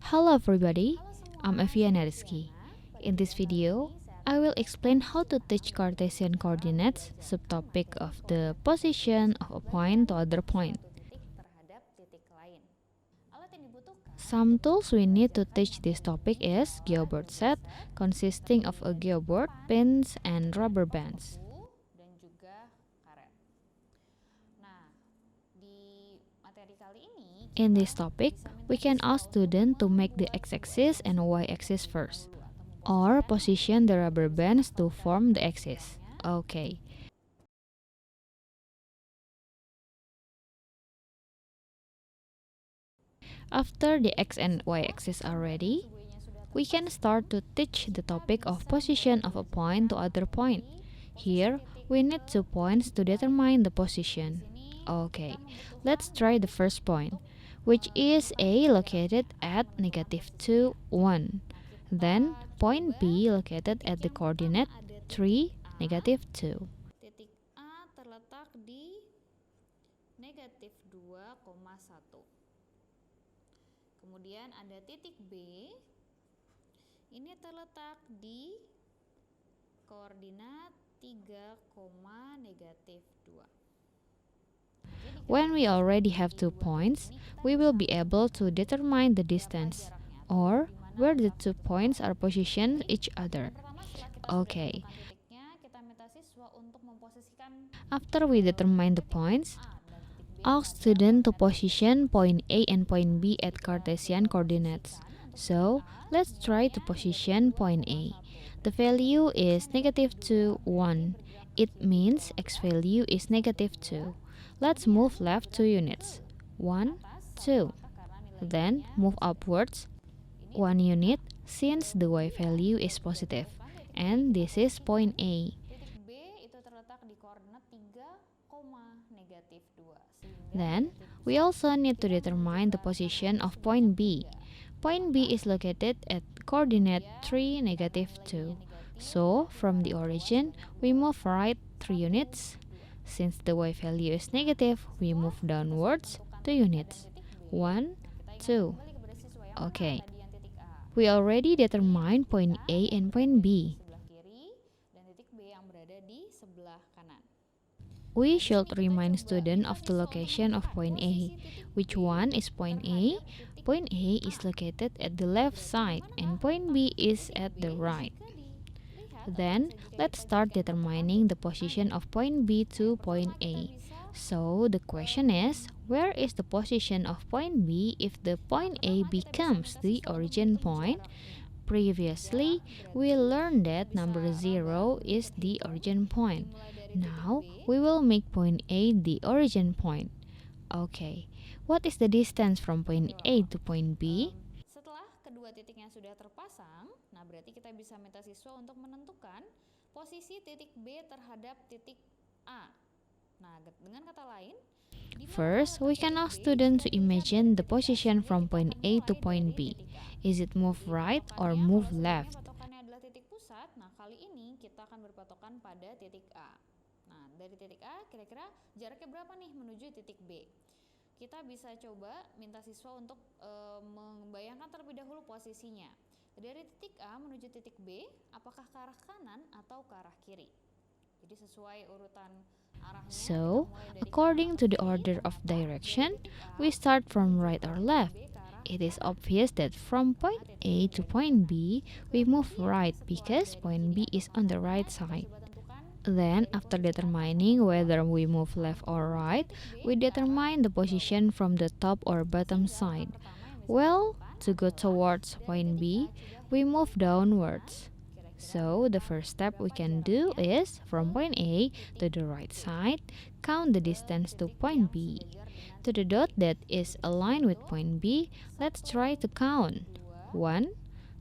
Hello everybody, I'm Eviana Rizki. In this video, I will explain how to teach Cartesian coordinates, subtopic of the position of a point to other point. Some tools we need to teach this topic is geoboard set, consisting of a geoboard, pins, and rubber bands. In this topic, we can ask students to make the x-axis and y-axis first, or position the rubber bands to form the axis. Okay. After the x and y axis are ready, we can start to teach the topic of position of a point to other point. Here, we need 2 points to determine the position. Okay, let's try the first point, which is A located at -2, 1. Then, point B located at the coordinate 3, -2. Titik A terletak di -2,1. Kemudian ada titik B, ini terletak di koordinat 3,-2. When we already have 2 points, we will be able to determine the distance, or where the 2 points are positioned each other. Okay. After we determine the points, ask student to position point A and point B at Cartesian coordinates. So, let's try to position point A. The value is -2, 1. It means x value is -2. Let's move left 2 units. 1, 2. Then move upwards 1 unit since the y value is positive. And this is point A. Titik B itu terletak di koordinat 3,-2. Then, we also need to determine the position of point B. Point B is located at coordinate 3, -2. So, from the origin, we move right 3 units. Since the y value is negative, we move downwards 2 units. 1, 2. Okay. We already determined point A and point B. We should remind students of the location of point A. Which one is point A? Point A is located at the left side and point B is at the right. Then, let's start determining the position of point B to point A. So, the question is, where is the position of point B if the point A becomes the origin point? Previously, we learned that number 0 is the origin point. Now, we will make point A the origin point. Okay, what is the distance from point A to point B? Setelah kedua titiknya sudah terpasang, nah berarti kita bisa minta siswa untuk menentukan posisi titik B terhadap titik A. Nah, dengan kata lain, first, we can ask students to imagine the position from point A to point B. Is it move right or move left? Patokannya adalah titik pusat. Nah, kali ini kita akan berpatokan pada titik A. Nah, dari titik A kira-kira jaraknya berapa nih menuju titik B? Kita bisa coba minta siswa untuk membayangkan terlebih dahulu posisinya. Dari titik A menuju titik B, apakah ke arah kanan atau ke arah kiri? Jadi sesuai urutan arahnya. So, according to the order of direction, we start from right or left. It is obvious that from point A to point B, we move right because point B is on the right side. Then, after determining whether we move left or right, we determine the position from the top or bottom side. Well, to go towards point B, we move downwards. So, the first step we can do is, from point A to the right side, count the distance to point B. To the dot that is aligned with point B, let's try to count. 1,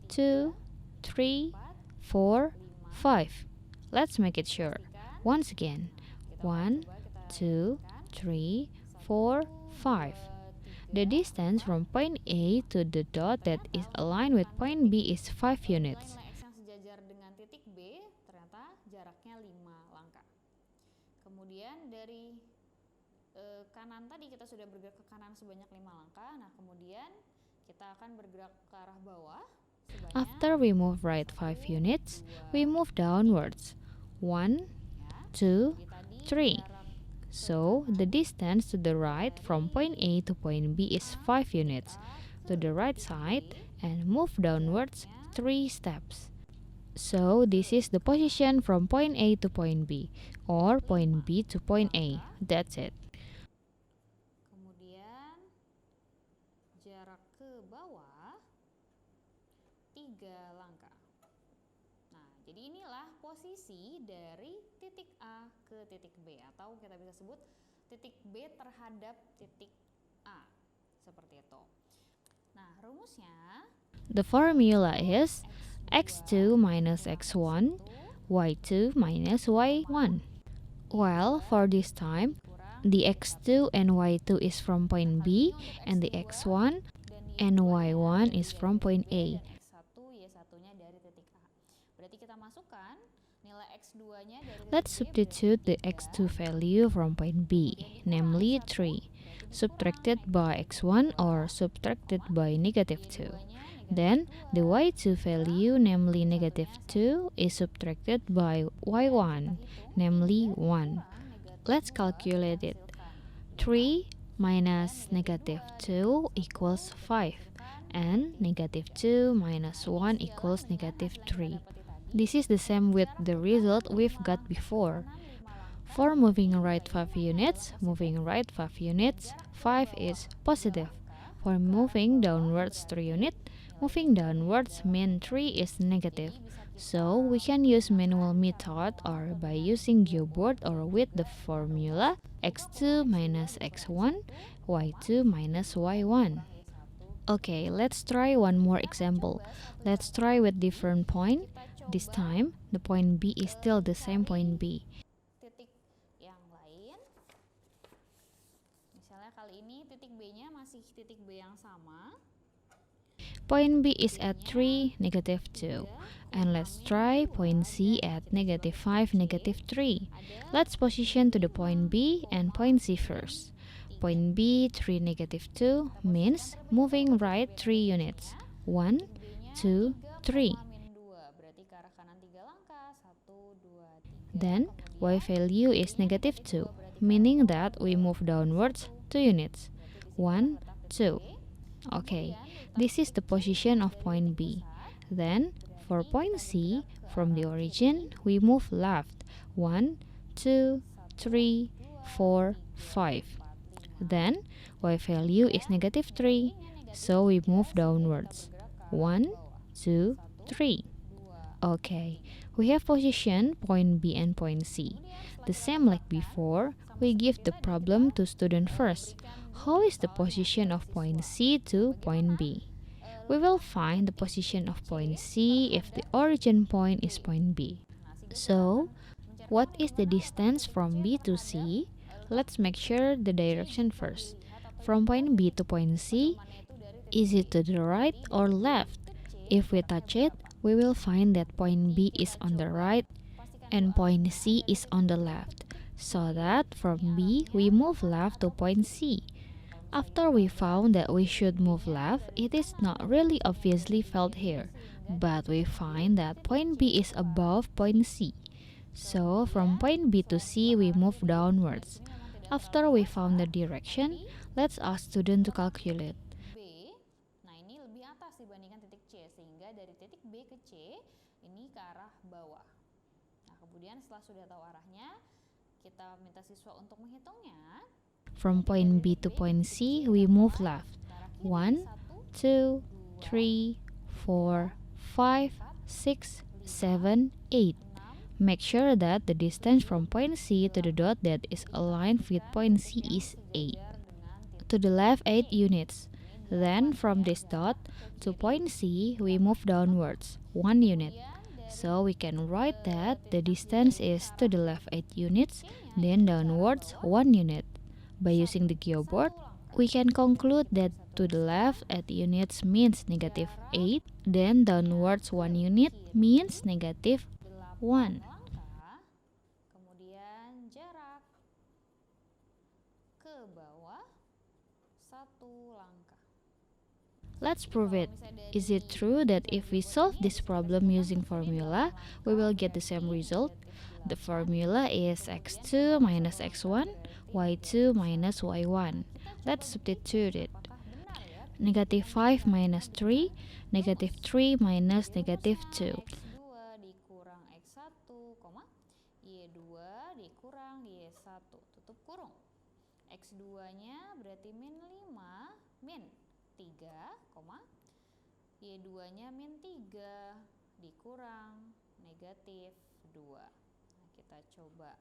2, 3, 4, 5. Let's make it sure. Once again. 1, 2, 3, 4, 5. The distance from point A to the dot that is aligned with point B is 5 units. X yang sejajar dengan titik B ternyata jaraknya 5 langkah. Kemudian dari kanan tadi kita sudah bergerak ke kanan sebanyak 5 langkah. Nah, kemudian kita akan bergerak ke arah bawah sebanyak After we move right 5 units, we move downwards. 1, 2, 3. So, the distance to the right from point A to point B is 5 units to the right side and move downwards 3 steps. So, this is the position from point A to point B or point B to point A. That's it. kemudian jarak ke bawah 3 langkah. Nah, jadi inilah posisi dari titik A ke titik B, atau kita bisa sebut titik B terhadap titik A, seperti itu. Nah, rumusnya The formula is x2 minus x1, y2 minus y1. Well, for this time, the x2 and y2 is from point B, and the x1 and y1 is from point A. X1, Y1-nya dari titik A. Berarti kita masukkan nilai X2-nya dari titik Let's substitute the x2 value from point B, namely 3, subtracted by x1 or subtracted by negative 2. Then, the y2 value, namely negative 2, is subtracted by y1, namely 1. Let's calculate it. 3 minus negative 2 equals 5, and negative 2 minus 1 equals negative 3. This is the same with the result we've got before. For moving right 5 units, 5 is positive. For moving downwards 3 units, moving downwards mean 3 is negative. So we can use manual method or by using geoboard or with the formula x2 minus x1, y2 minus y1. Okay, let's try one more example. Let's try with different point. This time, the point B is still the same point B. Titik yang lain, misalnya kali ini titik B-nya masih titik B yang sama. Point B is at 3, negative 2. And let's try point C at negative 5, negative 3. Let's position to the point B and point C first. Point B, 3, negative 2 means moving right 3 units. 1, 2, 3. Berarti ke arah kanan 3 langkah. 1, 2, 3. Then, Y value is negative 2, meaning that we move downwards 2 units. 1, 2. Okay, this is the position of point B. Then, for point C, from the origin, we move left. 1, 2, 3, 4, 5. Then, Y value is negative 3, so we move downwards. 1, 2, 3. Okay, we have positioned point B and point C. The same like before, we give the problem to student first. How is the position of point C to point B? We will find the position of point C if the origin point is point B. So, what is the distance from B to C? Let's make sure the direction first. From point B to point C, is it to the right or left? If we touch it, we will find that point B is on the right and point C is on the left. So that from B, we move left to point C. After we found that we should move left, it is not really obviously felt here, but we find that point B is above point C. So, from point B to C, we move downwards. After we found the direction, let's ask student to calculate. B, nah ini lebih atas dibandingkan titik C, sehingga dari titik B ke C, ini ke arah bawah. Nah, kemudian setelah sudah tahu arahnya, kita minta siswa untuk menghitungnya. From point B to point C, we move left. 1, 2, 3, 4, 5, 6, 7, 8. Make sure that the distance from point C to the dot that is aligned with point C is 8. To the left 8 units. Then from this dot to point C, we move downwards 1 unit. So we can write that the distance is to the left 8 units, then downwards 1 unit. By using the geoboard, we can conclude that to the left 8 units means negative 8, then downwards 1 unit means negative 1. Kemudian jarak ke bawah 1 langkah. Let's prove it. Is it true that if we solve this problem using formula, we will get the same result? The formula is x2 minus x1, y2 minus y1. Let's substitute it. Negative 5 minus 3, negative 3 minus negative 2. X2 dikurang X1, Y2 dikurang Y1, tutup kurung. X2-nya berarti min 5, min 3, Y2-nya min 3 dikurang negatif 2. Nah, kita coba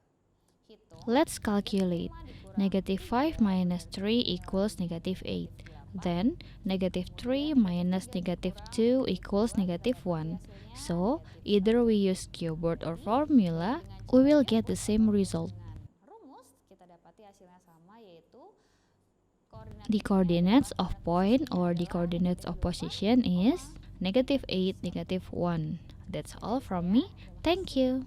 hitung. Let's calculate. Negative 5 minus 3 equals negative 8. Then, negative 3 minus negative 2 equals negative 1. So, either we use keyboard or formula, we will get the same result. Rumus kita dapati hasilnya sama, yaitu The coordinates of point or the coordinates of position is negative 8, negative 1. That's all from me. Thank you.